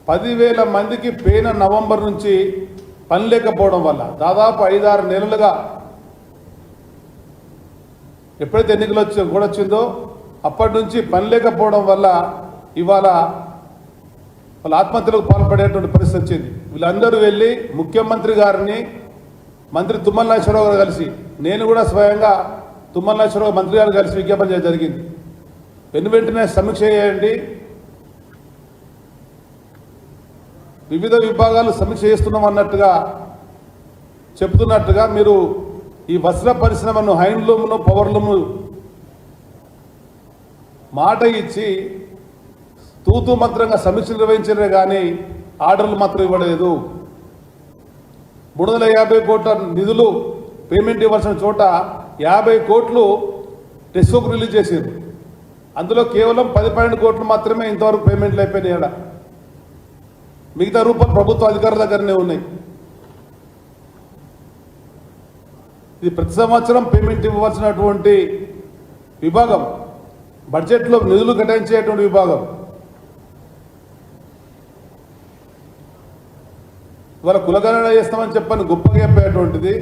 10,000 మందికి పోయిన నవంబర్ నుంచి పని లేకపోవడం వల్ల దాదాపు 5-6 నెలలుగా ఎప్పుడైతే ఎన్నికలు కూడా వచ్చిందో అప్పటి నుంచి పని లేకపోవడం వల్ల ఇవాళ వాళ్ళ ఆత్మహత్యలకు పాల్పడేటువంటి పరిస్థితి వచ్చింది. వీళ్ళందరూ వెళ్ళి ముఖ్యమంత్రి గారిని, మంత్రి తుమ్మల నాగేశ్వరరావు గారు కలిసి, నేను కూడా స్వయంగా తుమ్మల నాగేశ్వరరావు మంత్రి గారు కలిసి విజ్ఞాపన చేయడం జరిగింది. వెంటనే సమీక్ష చేయండి, వివిధ విభాగాలు సమీక్ష చేస్తున్నాం అన్నట్టుగా చెప్తున్నట్టుగా మీరు ఈ వస్త్ర పరిశ్రమను, హ్యాండ్లూమ్ను, పవర్లూమ్ను మాట ఇచ్చి తూతూ మంత్రంగా సమీక్ష నిర్వహించారే కానీ ఆర్డర్లు మాత్రం ఇవ్వలేదు. 350 కోట్ల నిధులు పేమెంట్ ఇవ్వాల్సిన చోట 50 కోట్లు టెస్కోకు రిలీజ్ చేశారు. అందులో కేవలం 10-12 కోట్లు మాత్రమే ఇంతవరకు పేమెంట్లు అయిపోయినాయి. మిగతా రూపాయలు ప్రభుత్వ అధికారుల దగ్గరనే ఉన్నాయి. ఇది ప్రతి సంవత్సరం పేమెంట్ ఇవ్వాల్సినటువంటి విభాగం, బడ్జెట్లో నిధులు కేటాయించేటువంటి విభాగం. ఇవాళ కులగణన చేస్తామని చెప్పని గొప్పగా చెప్పేటువంటిది,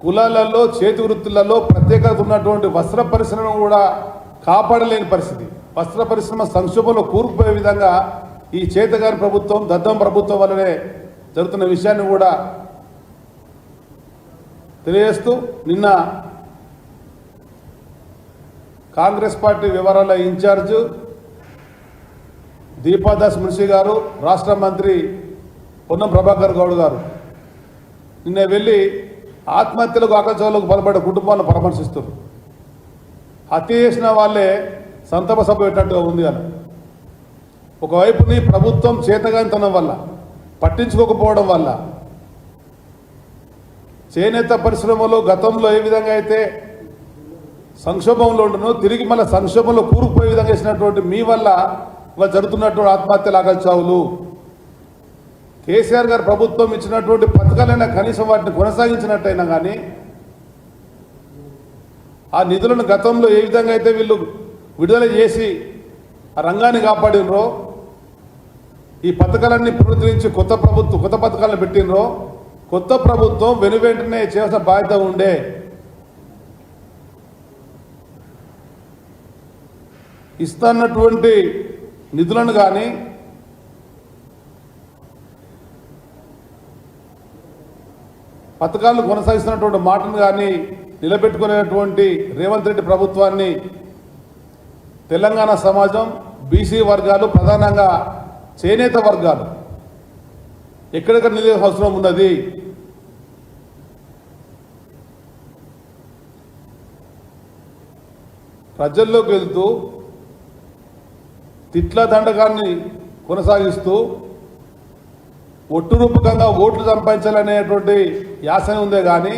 కులాలలో, చేతి వృత్తులలో ప్రత్యేకత ఉన్నటువంటి వస్త్ర పరిశ్రమను కూడా కాపాడలేని పరిస్థితి. వస్త్ర పరిశ్రమ సంక్షోభంలో కూరుకుపోయే విధంగా ఈ చేతగారి ప్రభుత్వం, దద్దం ప్రభుత్వం వల్లనే జరుగుతున్న విషయాన్ని కూడా తెలియజేస్తూ, నిన్న కాంగ్రెస్ పార్టీ వ్యవహారాల ఇన్ఛార్జ్ దీపాదాస్ మున్షి గారు, రాష్ట్ర మంత్రి పొన్నం ప్రభాకర్ గౌడ్ గారు నిన్న వెళ్ళి ఆత్మహత్యలకు, ఆకర్షణలకు బలపడే కుటుంబాలను పరామర్శిస్తారు. హత్య చేసిన వాళ్ళే సంతాప సభ పెట్టినట్టుగా ఉంది అని. ఒకవైపుని ప్రభుత్వం చేతగానితనం వల్ల, పట్టించుకోకపోవడం వల్ల, చేనేత పరిశ్రమలో గతంలో ఏ విధంగా అయితే సంక్షోభంలో ఉండను తిరిగి మళ్ళీ సంక్షోభంలో కూరుకుపోయే విధంగా చేసినటువంటి మీ వల్ల ఇవాళ జరుగుతున్నటువంటి ఆత్మహత్యలు, ఆకల్చావులు, కేసీఆర్ గారు ప్రభుత్వం ఇచ్చినటువంటి పథకాలైనా కనీసం వాటిని కొనసాగించినట్టయినా కానీ ఆ నిధులను గతంలో ఏ విధంగా అయితే వీళ్ళు విడుదల చేసి ఆ రంగాన్ని కాపాడినరో, ఈ పథకాలన్నీ పునరుద్ధరించి కొత్త పథకాలను పెట్టినరో, కొత్త ప్రభుత్వం వెనువెంటనే చేయాల్సిన బాధ్యత ఉండే. ఇస్తున్నటువంటి నిధులను కానీ, పథకాలను కొనసాగిస్తున్నటువంటి మాటను కానీ నిలబెట్టుకునేటువంటి రేవంత్ రెడ్డి ప్రభుత్వాన్ని తెలంగాణ సమాజం, బీసీ వర్గాలు, ప్రధానంగా చేనేత వర్గాలు ఎక్కడెక్కడ నిధుల అవసరం ఉన్నది. ప్రజల్లోకి వెళ్తూ తిట్ల దండకాన్ని కొనసాగిస్తూ ఒట్టు రూపకంగా ఓట్లు సంపాదించాలనేటువంటి ధ్యాస ఉందే కానీ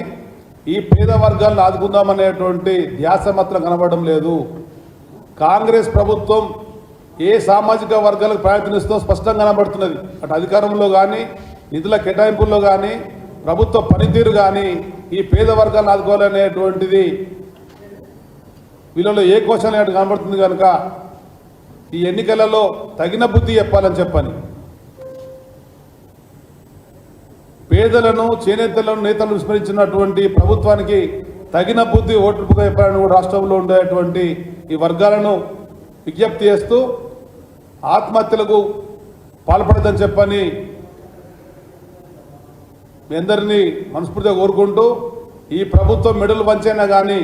ఈ పేద వర్గాలను ఆదుకుందామనేటువంటి ధ్యాస మాత్రం కనబడడం లేదు. కాంగ్రెస్ ప్రభుత్వం ఏ సామాజిక వర్గాలకు ప్రయత్నిస్తూ స్పష్టంగా కనబడుతున్నది. అటు అధికారంలో కానీ, నిధుల కేటాయింపుల్లో కానీ, ప్రభుత్వ పనితీరు కానీ ఈ పేద వర్గాలను ఆదుకోవాలనేటువంటిది వీళ్ళలో ఏ క్వశ్చన్ లేనట్టు కనబడుతుంది. కనుక ఈ ఎన్నికలలో తగిన బుద్ధి చెప్పాలని చెప్పని పేదలను, చేనేతలను, నేతలను విస్మరించినటువంటి ప్రభుత్వానికి తగిన బుద్ధి ఓటుగా చెప్పాలని కూడా రాష్ట్రంలో ఉండేటువంటి ఈ వర్గాలను విజ్ఞప్తి చేస్తూ ఆత్మహత్యలకు పాల్పడదని చెప్పని మీ అందరినీ మనస్ఫూర్తిగా కోరుకుంటూ, ఈ ప్రభుత్వం మెడలు వంచైనా కానీ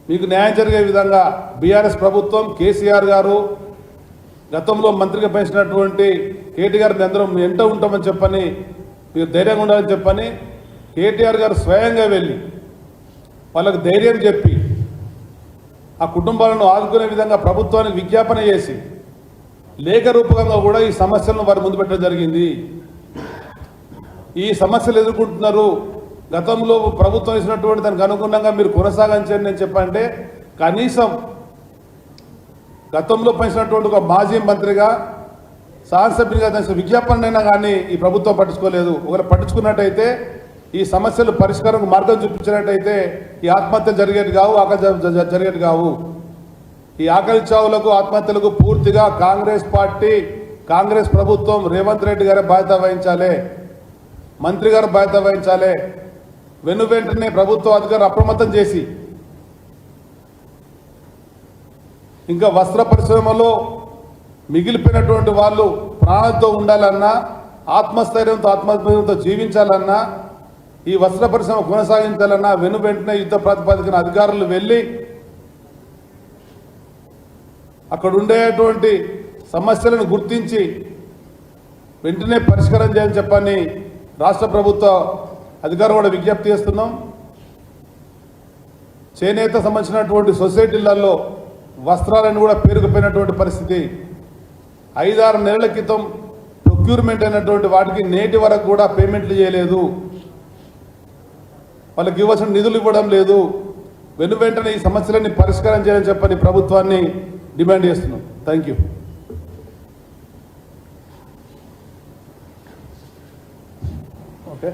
మీకు న్యాయం జరిగే విధంగా బీఆర్ఎస్ ప్రభుత్వం, కేసీఆర్ గారు, గతంలో మంత్రిగా పెంచినటువంటి కేటీఆర్ అందరం ఎంట ఉంటామని చెప్పని, మీరు ధైర్యంగా ఉండాలని చెప్పని కేటీఆర్ గారు స్వయంగా వెళ్ళి వాళ్ళకు ధైర్యం చెప్పి ఆ కుటుంబాలను ఆదుకునే విధంగా ప్రభుత్వానికి విజ్ఞాపన చేసి లేఖ రూపకంగా కూడా ఈ సమస్యలను వారి ముందు పెట్టడం జరిగింది. ఈ సమస్యలు ఎదుర్కొంటున్నారు, గతంలో ప్రభుత్వం ఇచ్చినటువంటి దానికి అనుగుణంగా మీరు కొనసాగించండి నేను చెప్పంటే, కనీసం గతంలో పెంచినటువంటి ఒక మాజీ మంత్రిగా, శాసనసభ్యునిగా విజ్ఞాపనైనా కానీ ఈ ప్రభుత్వం పట్టించుకోలేదు. ఒకవేళ పట్టించుకున్నట్టయితే ఈ సమస్యలు పరిష్కారం మార్గం చూపించినట్టయితే ఈ ఆత్మహత్యలు జరిగేది కావు, జరిగేది కావు. ఈ ఆకలి చావులకు ఆత్మహత్యలకు పూర్తిగా కాంగ్రెస్ పార్టీ కాంగ్రెస్ ప్రభుత్వం రేవంత్ రెడ్డి గారే బాధ్యత వహించాలి, మంత్రి గారు బాధ్యత వహించాలి. వెంటనే ప్రభుత్వ అధికారులు అప్రమత్తం చేసి ఇంకా వస్త్ర పరిశ్రమలో మిగిలిపోయినటువంటి వాళ్ళు ప్రాణంతో ఉండాలన్నా, ఆత్మస్థైర్యంతో జీవించాలన్నా, ఈ వస్త్ర పరిశ్రమ కొనసాగించాలన్నా వెంటనే యుద్ధ ప్రాతిపదికన అధికారులు వెళ్ళి అక్కడ ఉండేటువంటి సమస్యలను గుర్తించి వెంటనే పరిష్కారం చేయాలని చెప్పని రాష్ట్ర ప్రభుత్వ అధికారులు కూడా విజ్ఞప్తి చేస్తున్నాం. చేనేత సంబంధించినటువంటి సొసైటీలలో వస్త్రాలను కూడా పేరుకుపోయినటువంటి పరిస్థితి. 5-6 నెలల క్రితం ప్రొక్యూర్మెంట్ అయినటువంటి వాటికి నేటి వరకు కూడా పేమెంట్లు చేయలేదు, వాళ్ళకి ఇవ్వాల్సిన నిధులు ఇవ్వడం లేదు. వెంటనే ఈ సమస్యలన్నీ పరిష్కారం చేయాలని చెప్పని ప్రభుత్వాన్ని డిమాండ్ చేస్తున్నాం. Thank you. ఓకే.